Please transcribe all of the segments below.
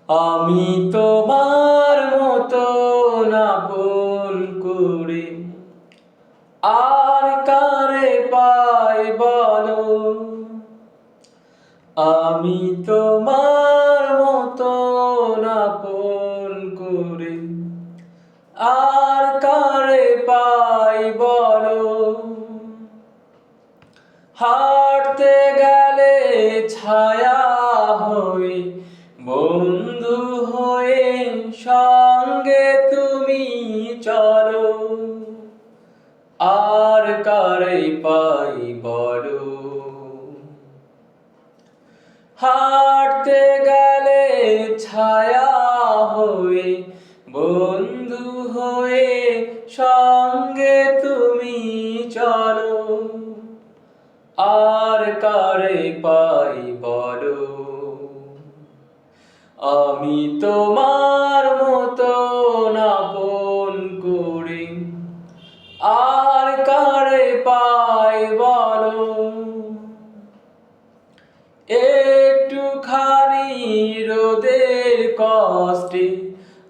আমি তোমার মতো আপন করে আর কারে পাই বলো। আমি তোমার মতো আপন করে আর কারে পাই বলো। হাঁটতে গেলে ছায়া হয়ে, বন্ধু হয়ে সঙ্গে তুমি চলো। আর কারে পাই বলো। হাঁটতে গেলে ছায়া হয়ে, বন্ধু হয়ে সঙ্গে তুমি চলো। আর কারে পাই বলো। আমি তোমার মতো আপন করে আর কারে পাই বলো। একটুখানি রোদের কষ্টে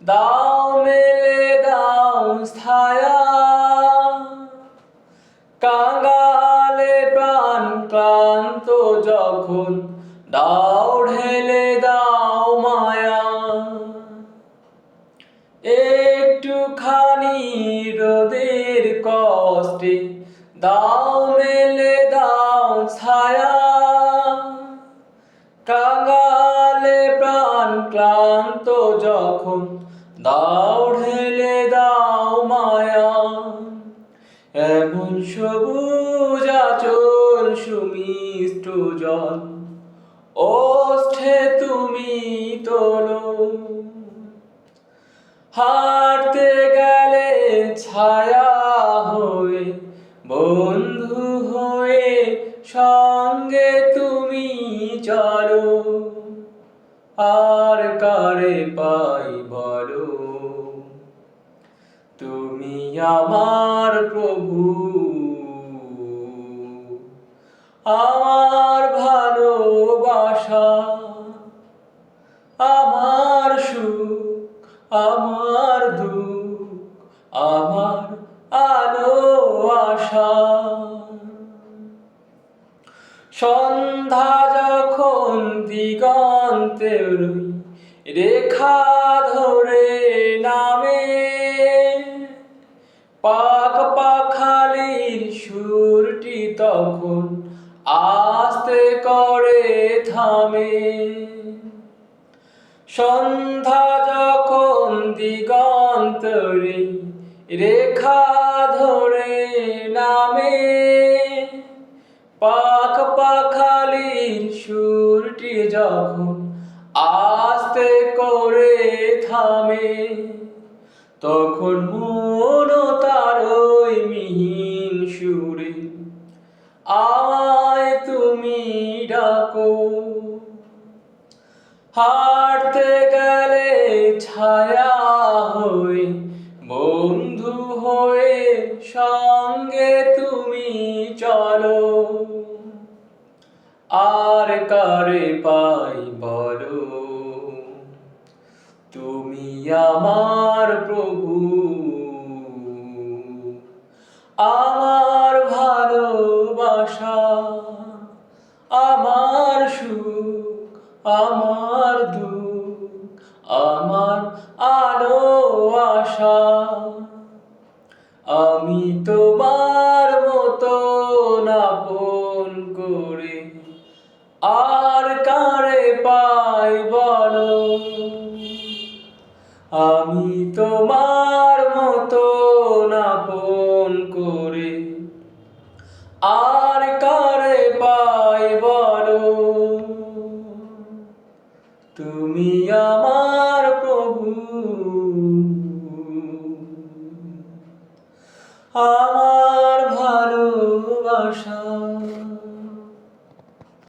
দাও মেলে দাও ছায়া। কাঙালে প্রাণ ক্লান্ত যখন দাও ঢেলে দাও মায়া। একটুখানি রোদের কষ্টে দাও মেলে দাও ছায়া। কাঙালে প্রাণ ক্লান্ত যখন দাও ঢেলে দাও মায়া। এমন সবুজ আঁচল সুমিষ্ট জল ওষ্ঠে তুমি তোলো। হাঁটতে গেলে ছায়া হয়ে, বন্ধু হয়ে সঙ্গে তুমি চলো। আর কারে পাই বলো। তুমি আমার প্রভু, আমার ভালোবাসা, আমার সুখ, আমার দুঃখ, আমার আলো আশা। সন্ধ্যা যখন দিগন্তে রেখা ধরে নামে, পাখ পাখালির সুরটি তখন আস্তে করে থামে। সন্ধ্যা যখন দিগন্তরে রেখা ধরে নামে, পাখ পাখালির সুরটি যখন আস্তে করে থামে, তখন মন তার ওই মিহিন সুরে আমায় তুমি ডাকো। হাঁটতে গেলে ছায়া হয়ে, বন্ধু হয়ে সঙ্গে তুমি চলো। আর কারে পাই বলো। তুমি আমার প্রভু, আমার ভালোবাসা, আমার সুখ, আমার দুঃখ, আমার আলো আশা। আমি তোমার মতো আপন করে আর কারে পাই বলো। আমি তোমার মতো আপন করে আর কারে পাই বলো। তুমি আমার প্রভু, আমার ভালোবাসা।